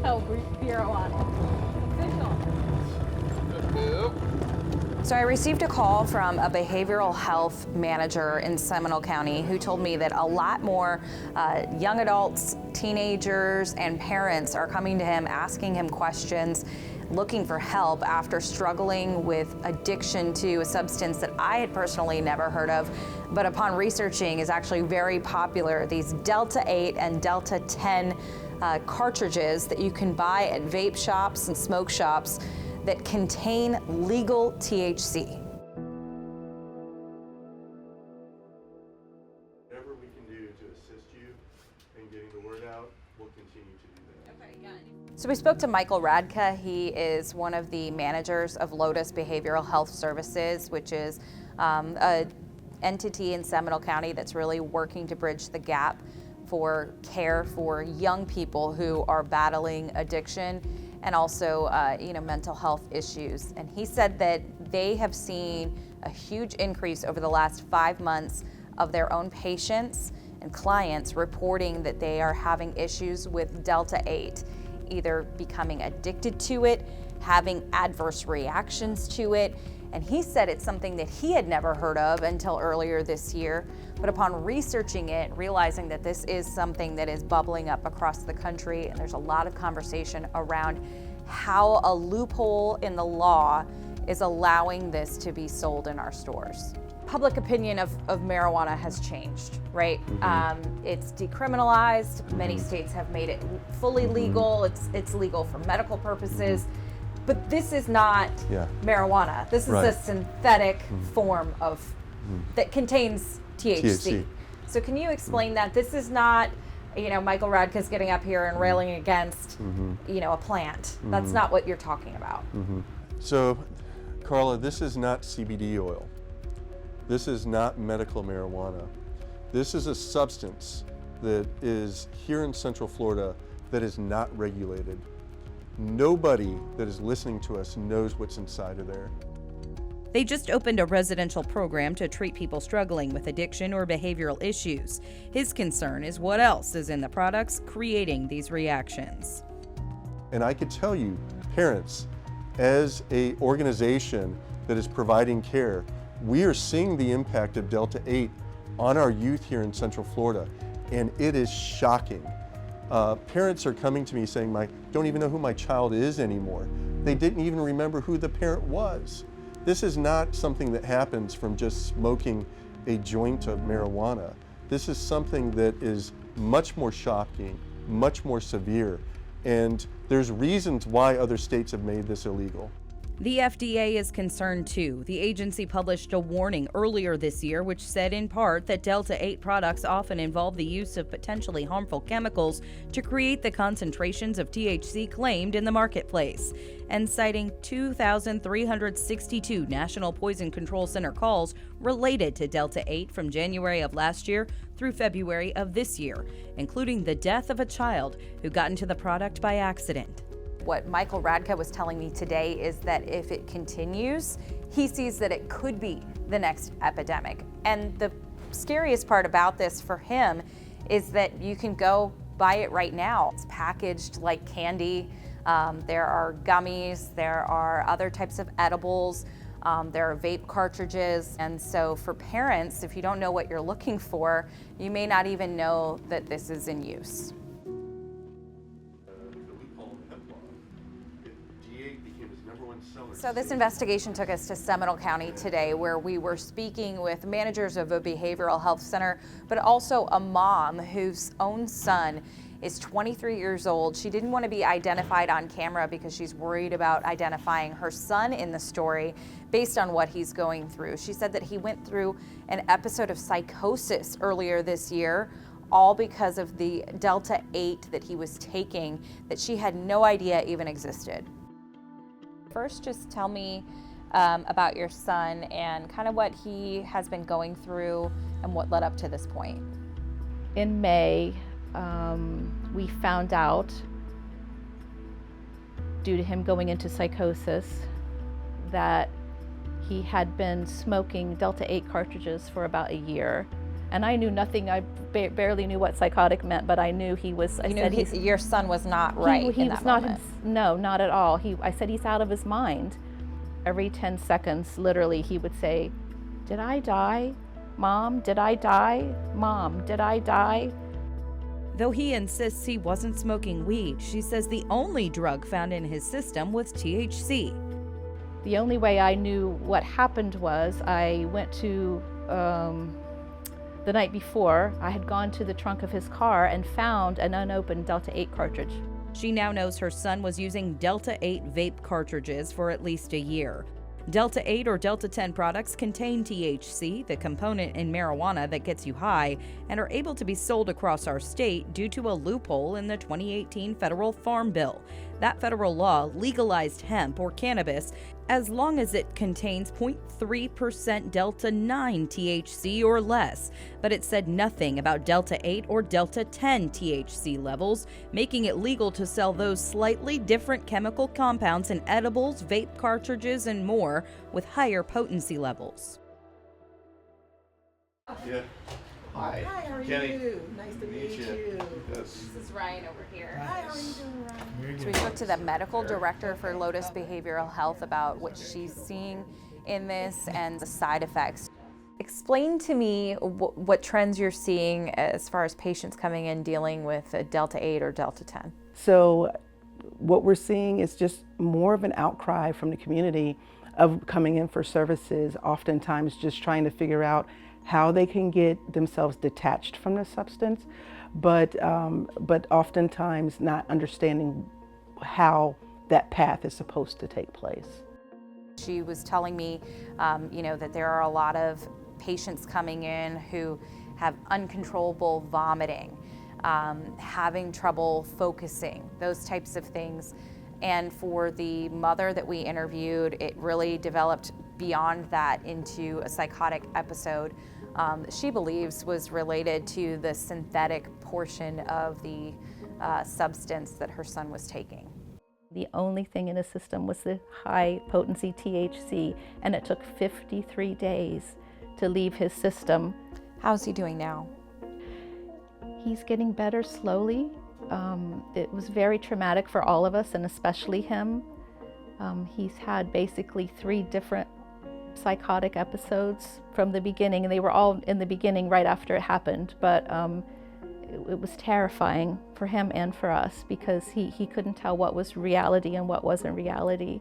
Medical marijuana. Official. So I received a call from a behavioral health manager in Seminole County who told me that a lot more young adults, teenagers, and parents are coming to him asking him questions, looking for help after struggling with addiction to a substance that I had personally never heard of, but upon researching is actually very popular. These Delta 8 and Delta 10 cartridges that you can buy at vape shops and smoke shops that contain legal THC. Whatever we can do to assist you in getting the word out, we'll continue to do that. Okay, yeah. So we spoke to Michael Radka. He is one of the managers of Lotus Behavioral Health Services, which is a entity in Seminole County that's really working to bridge the gap for care for young people who are battling addiction and also mental health issues. And he said that they have seen a huge increase over the last 5 months of their own patients and clients reporting that they are having issues with Delta 8, either becoming addicted to it, having adverse reactions to it. And he said it's something that he had never heard of until earlier this year. But upon researching it, realizing that this is something that is bubbling up across the country, and there's a lot of conversation around how a loophole in the law is allowing this to be sold in our stores. Public opinion of marijuana has changed, right? Mm-hmm. It's decriminalized. Many states have made it fully legal. It's legal for medical purposes. But this is not marijuana. This is a synthetic form of that contains THC. So can you explain that? This is not, Michael Radka's getting up here and railing against, a plant. That's not what you're talking about. So, Carla, this is not CBD oil. This is not medical marijuana. This is a substance that is here in Central Florida that is not regulated. Nobody that is listening to us knows what's inside of there. They just opened a residential program to treat people struggling with addiction or behavioral issues. His concern is what else is in the products creating these reactions. And I could tell you, parents, as an organization that is providing care, we are seeing the impact of Delta 8 on our youth here in Central Florida, and it is shocking. Parents are coming to me saying, I don't even know who my child is anymore. They didn't even remember who the parent was. This is not something that happens from just smoking a joint of marijuana. This is something that is much more shocking, much more severe, and there's reasons why other states have made this illegal. The FDA is concerned too. The agency published a warning earlier this year which said in part that Delta 8 products often involve the use of potentially harmful chemicals to create the concentrations of THC claimed in the marketplace, and citing 2,362 National Poison Control Center calls related to Delta 8 from January of last year through February of this year, including the death of a child who got into the product by accident. What Michael Radka was telling me today is that if it continues, he sees that it could be the next epidemic. And the scariest part about this for him is that you can go buy it right now. It's packaged like candy. There are gummies, there are other types of edibles, there are vape cartridges. And so for parents, if you don't know what you're looking for, you may not even know that this is in use. So this investigation took us to Seminole County today, where we were speaking with managers of a behavioral health center, but also a mom whose own son is 23 years old. She didn't want to be identified on camera because she's worried about identifying her son in the story based on what he's going through. She said that he went through an episode of psychosis earlier this year, all because of the Delta 8 that he was taking that she had no idea even existed. First, just tell me about your son and kind of what he has been going through and what led up to this point. In May, we found out, due to him going into psychosis, that he had been smoking Delta 8 cartridges for about a year. And I knew nothing. I barely knew what psychotic meant, but I knew he was. You knew your son was not right He in was that not. moment. No, not at all. I said he's out of his mind. Every 10 seconds, literally, he would say, "Did I die? Mom, did I die? Mom, did I die?" Though he insists he wasn't smoking weed, she says the only drug found in his system was THC. The only way I knew what happened was I went to, the night before, I had gone to the trunk of his car and found an unopened Delta 8 cartridge. She now knows her son was using Delta 8 vape cartridges for at least a year. Delta 8 or Delta 10 products contain THC, the component in marijuana that gets you high, and are able to be sold across our state due to a loophole in the 2018 federal Farm Bill. That federal law legalized hemp or cannabis as long as it contains 0.3% Delta 9 THC or less, but it said nothing about Delta 8 or Delta 10 THC levels, making it legal to sell those slightly different chemical compounds in edibles, vape cartridges, and more with higher potency levels. Yeah. Hi, how are Kenny. you? Nice to meet you. Yes. This is Ryan over here. Hi, how are you doing, Ryan? So we spoke to the medical director for Lotus Behavioral Health about what she's seeing in this and the side effects. Explain to me what trends you're seeing as far as patients coming in dealing with a Delta 8 or Delta 10. So what we're seeing is just more of an outcry from the community of coming in for services, oftentimes just trying to figure out how they can get themselves detached from the substance, but oftentimes not understanding how that path is supposed to take place. She was telling me, that there are a lot of patients coming in who have uncontrollable vomiting, having trouble focusing, those types of things. And for the mother that we interviewed, it really developed beyond that into a psychotic episode she believes was related to the synthetic portion of the substance that her son was taking. The only thing in his system was the high potency THC, and it took 53 days to leave his system. How's he doing now? He's getting better slowly. It was very traumatic for all of us, and especially him. He's had basically 3 different psychotic episodes from the beginning, and they were all in the beginning right after it happened, but it was terrifying for him and for us because he couldn't tell what was reality and what wasn't reality.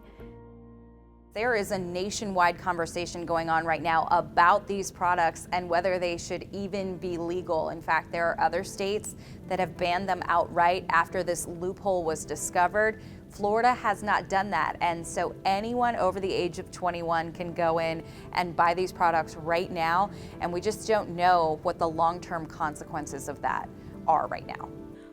There is a nationwide conversation going on right now about these products and whether they should even be legal. In fact, there are other states that have banned them outright after this loophole was discovered. Florida has not done that, and so anyone over the age of 21 can go in and buy these products right now, and we just don't know what the long-term consequences of that are right now.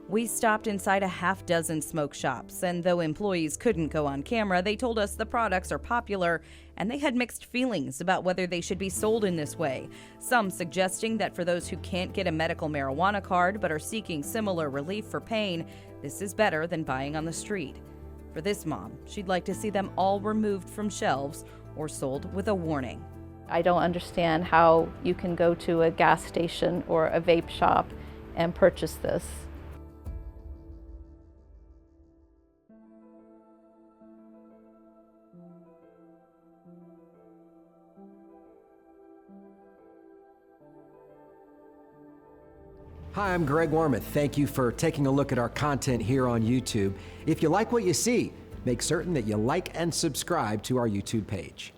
We stopped inside a half dozen smoke shops, and though employees couldn't go on camera, they told us the products are popular and they had mixed feelings about whether they should be sold in this way. Some suggesting that for those who can't get a medical marijuana card but are seeking similar relief for pain, this is better than buying on the street. For this mom, she'd like to see them all removed from shelves or sold with a warning. I don't understand how you can go to a gas station or a vape shop and purchase this. Hi, I'm Greg Wormuth. Thank you for taking a look at our content here on YouTube. If you like what you see, make certain that you like and subscribe to our YouTube page.